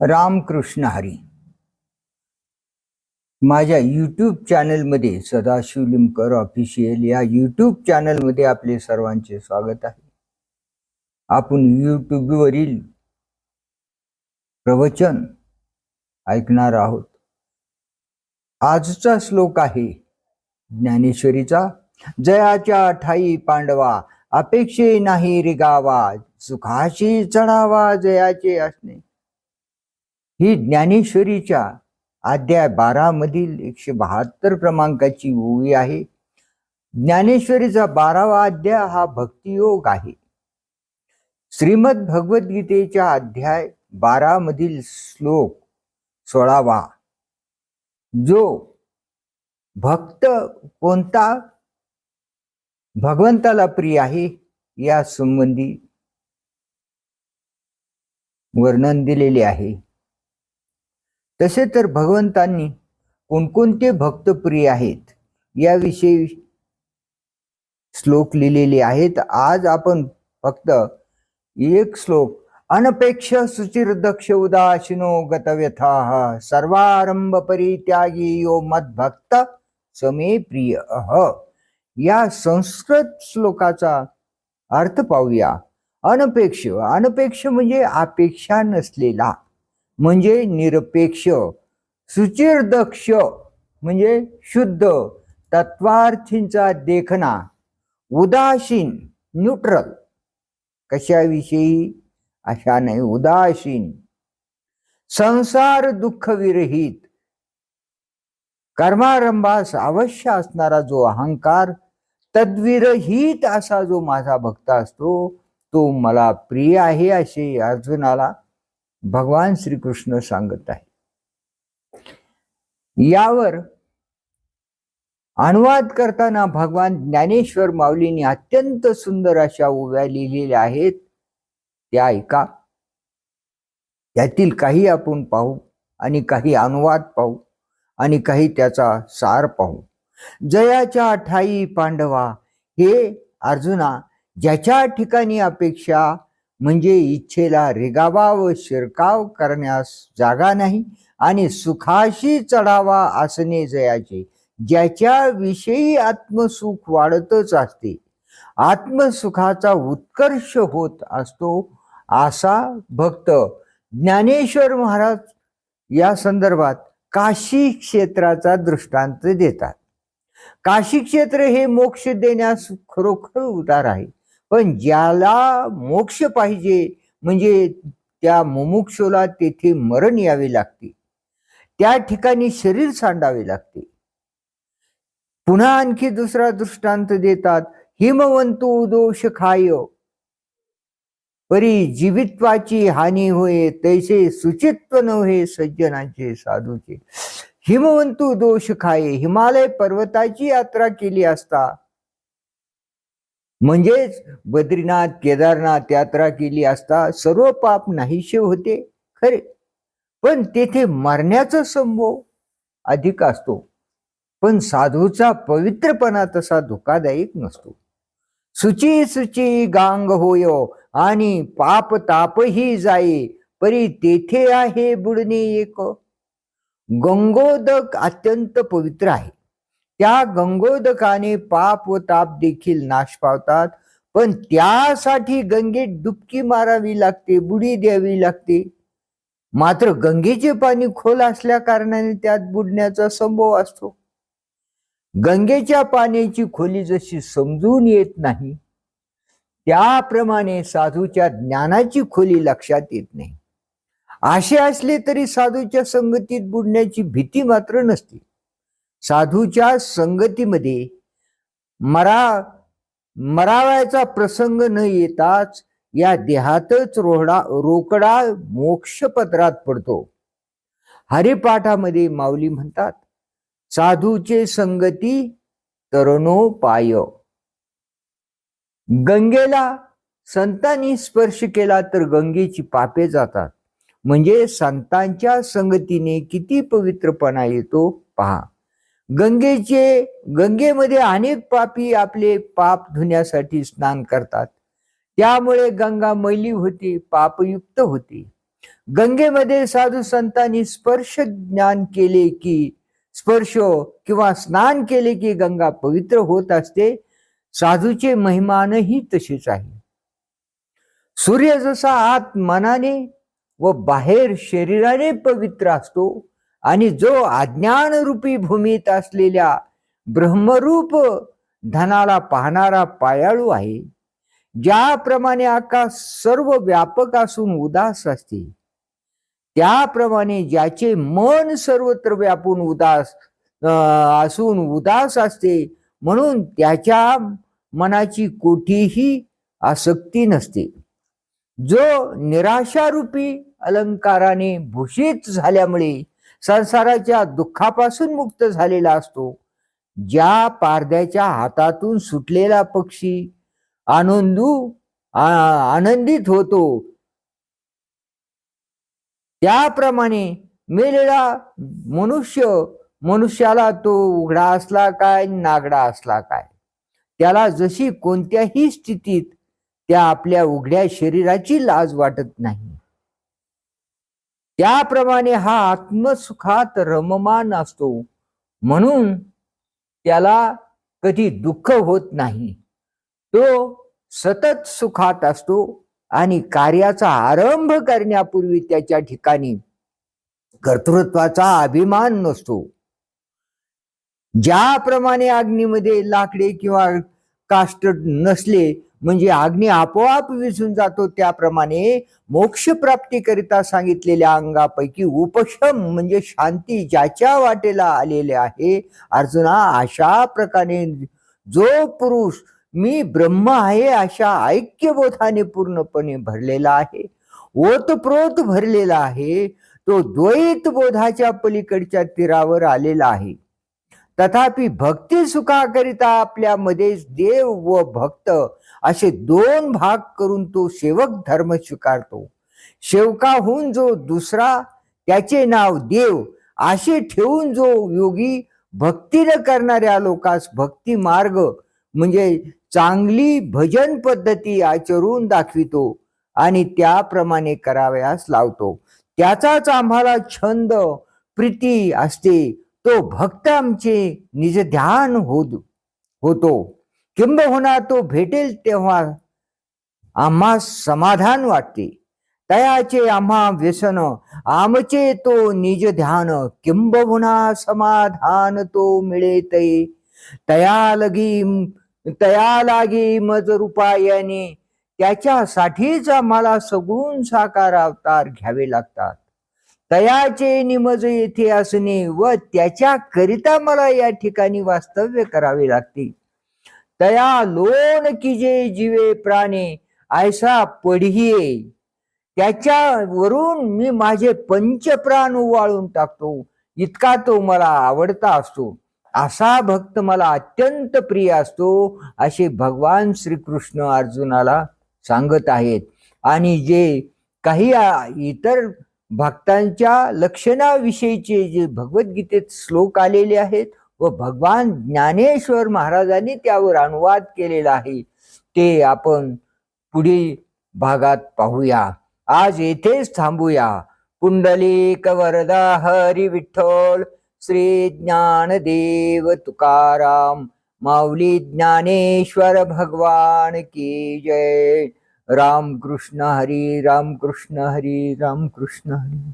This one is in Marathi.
रामकृष्ण हरी. माझ्या यूट्यूब चॅनलमध्ये सदाशिव लिमकर ऑफिशियल या यूट्यूब चॅनलमध्ये आपले सर्वांचे स्वागत आहे. आपण यूट्यूबवरील प्रवचन ऐकणार आहोत. आजचा श्लोक आहे ज्ञानेश्वरीचा. जयाच्या ठाई पांडवा, अपेक्षे नाही रिगावा, सुखाशी चढावा जयाचे असणे. ही ज्ञानेश्वरीच्या अध्याय 12 मधील 172 क्रमांकाची ओवी आहे. ज्ञानेश्वरीचा 12वा अध्याय हा भक्तियोग आहे. श्रीमद भगवद्गीतेच्या अध्याय 12 मधील श्लोक 16वा. जो भक्त कोणता भगवंताला प्रिय आहे या संबंधी वर्णन दिलेले आहे. तसे तर भगवंतांनी कोणकोणते भक्त प्रिय आहेत याविषयी श्लोक लिहिलेले आहेत. आज आपण फक्त एक श्लोक अनपेक्ष सुचिर्दक्ष उदासीनो गतव्यथाः सर्वारंभ परित्यागी यो मद्भक्त समे प्रिय या संस्कृत श्लोकाचा अर्थ पाहूया. अनपेक्ष, अनपेक्ष म्हणजे अपेक्षा नसलेला, म्हणजे निरपेक्ष. सुचिर्दक्ष म्हणजे शुद्ध तत्वार्थींचा देखणा. उदासीन न्यूट्रल, कशाविषयी अशा नाही, उदासीन. संसार दुःख विरहित, कर्मारंभास अवश्य असणारा जो अहंकार तद्विरहित असा जो माझा भक्त असतो तो मला प्रिय आहे असे अर्जुनाला भगवान श्रीकृष्ण सांगत आहे. यावर अनुवाद करताना भगवान ज्ञानेश्वर माऊलींनी अत्यंत सुंदर अशा ओव्या लिहिलेल्या आहेत. त्या ऐका. त्यातील काही आपण पाहू आणि काही अनुवाद पाहू आणि काही त्याचा सार पाहू. जयाच्या ठाई पांडवा, हे अर्जुना, ज्याच्या ठिकाणी अपेक्षा म्हणजे इच्छेला रिगावा व शिरकाव करण्यास जागा नाही आणि सुखाशी चढावा असणे जयाचे, ज्याच्या विषयी आत्मसुख वाढतच असते, आत्मसुखाचा उत्कर्ष होत असतो, असा भक्त ज्ञानेश्वर महाराज या संदर्भात काशी क्षेत्राचा दृष्टांत देतात. काशी क्षेत्र हे मोक्ष देण्यास खरोखर उदार आहे, पण ज्याला मोक्ष पाहिजे म्हणजे त्या मुमुक्षूला तेथे मरण यावे लागते, त्या ठिकाणी शरीर सांडावे लागते. पुन्हा आणखी दुसरा दृष्टांत देतात. हिमवंतू दोष खाय परी जीवित्वाची हानी होय, तैसे सुचित्व नव्हे सज्जनाचे साधूचे. हिमवंतू दोष खाये, हिमालय पर्वताची यात्रा केली असता, म्हणजेच बद्रीनाथ केदारनाथ यात्रा केली असता सर्व पाप नाहीशे होते खरे, पण तेथे मरण्याचा संभव अधिक असतो. पण साधूचा पवित्रपणा तसा धोकादायक नसतो. सुची सुची गांग होयो आणि पाप तापही जाई, परी तेथे आहे बुडणे एक. गंगोदक अत्यंत पवित्र आहे. त्या गंगोदकाने पाप व ताप देखील नाश पावतात, पण त्यासाठी गंगेत डुबकी मारावी लागते, बुडी द्यावी लागते. मात्र गंगेचे पाणी खोल असल्या कारणाने त्यात बुडण्याचा संभव असतो. गंगेच्या पाण्याची खोली जशी समजून येत नाही, त्याप्रमाणे साधूच्या ज्ञानाची खोली लक्षात येत नाही. असे असले तरी साधूच्या संगतीत बुडण्याची भीती मात्र नसते. साधूच्या संगतीमध्ये मरावयाचा प्रसंग न येताच या देहातच रोकडा मोक्षपत्रात पडतो. हरिपाठामध्ये माऊली म्हणतात, साधूचे संगती तरणो पाय. गंगेला संतांनी स्पर्श केला तर गंगेची पापे जातात. म्हणजे संतांच्या संगतीने किती पवित्रपणा येतो पहा. गंगेमध्ये अनेक पापी आपले पाप धुण्यासाठी स्नान करतात, त्यामुळे गंगा मैली होते, पापयुक्त होते. गंगेमध्ये साधू संतांनी स्पर्श ज्ञान केले की स्पर्श किंवा स्नान केले की गंगा पवित्र होत असते. साधूचे महिमानही तशीच आहे. सूर्य जसा आत मनाने व बाहेर शरीराने पवित्र असतो आणि जो अज्ञान रूपी भूमीत असलेल्या ब्रह्मरूप धनाला पाहणारा पायाळू आहे, ज्याप्रमाणे आकाश सर्व व्यापक असून उदास असते, त्याप्रमाणे ज्याचे मन सर्वत्र व्यापून उदास असते, म्हणून त्याच्या मनाची कोठीही आसक्ती नसते. जो निराशारूपी अलंकाराने भूषित झाल्यामुळे संसाराच्या दुःखापासून मुक्त झालेला असतो, ज्या पारध्याच्या हातातून सुटलेला पक्षी आनंदित होतो, त्याप्रमाणे मेलेला मनुष्याला तो उघडा असला काय नागडा असला काय, त्याला जशी कोणत्याही स्थितीत त्या आपल्या उघड्या शरीराची लाज वाटत नाही. त्याप्रमाणे हा आत्मसुखात रममान असतो, म्हणून त्याला कधी दुःख होत नाही. तो सतत सुखात असतो आणि कार्याचा आरंभ करण्यापूर्वी त्याच्या ठिकाणी कर्तृत्वाचा अभिमान नसतो. ज्याप्रमाणे अग्नीमध्ये लाकडे किंवा काष्ट नसले म्हणजे अग्नी आपोआप विझून जातो, त्याप्रमाणे मोक्ष प्राप्तीकरिता सांगितलेल्या अंगापैकी उपशम म्हणजे शांती ज्याच्या वाटेला आलेले आहे. अर्जुना, अशा प्रकारे जो पुरुष मी ब्रह्म आहे अशा ऐक्यबोधाने पूर्णपणे भरलेला आहे, ओतप्रोत भरलेला आहे, तो द्वैत बोधाच्या पलीकडच्या तीरावर आलेला आहे. तथापि भक्ती सुखाकरिता आपल्यामध्ये देव व भक्त असे दोन भाग करून तो सेवक धर्म स्वीकारतो. सेवकाहून जो दुसरा त्याचे नाव देव असे ठेवून जो योगी भक्तीने करणाऱ्या लोकांस भक्ती मार्ग म्हणजे चांगली भजन पद्धती आचरून दाखवितो आणि त्याप्रमाणे करावयास लावतो. त्याचाच आम्हाला छंद प्रीती असते. तो भक्त आमचे निज ध्यान होतो. किंबहुना तो भेटेल तेव्हा आम्हा समाधान वाटते. तयाचे आम्हा व्यसन आमचे तो निज ध्यान, किंबहुना समाधान तो मिळे तै. तया लागी मज रूपायाने, त्याच्यासाठीच आम्हाला सगुण साकार अवतार घ्यावे लागतात. तयाचे निमज येथे असणे व त्याच्या करिता मला या ठिकाणी वास्तव्य करावे लागते. तया लोण किजे जीवे प्राणे ऐसा पढिये, त्याच्यावरून मी माझे पंचप्राण उवाळून टाकतो, इतका तो मला आवडता असतो. असा भक्त मला अत्यंत प्रिय असतो, असे भगवान श्रीकृष्ण अर्जुनाला सांगत आहेत. आणि जे काही इतर भक्तांच्या लक्षणाविषयीचे जे भगवद्गीतेत श्लोक आलेले आहेत व भगवान ज्ञानेश्वर महाराजांनी त्यावर अनुवाद केलेला आहे, ते आपण पुढील भागात पाहूया. आज येथेच थांबूया. पुंडलिक वरदा हरी विठ्ठल, श्री ज्ञानदेव तुकाराम, माऊली ज्ञानेश्वर भगवान की जय. राम कृष्ण हरी, राम कृष्ण हरी, राम कृष्ण हरी.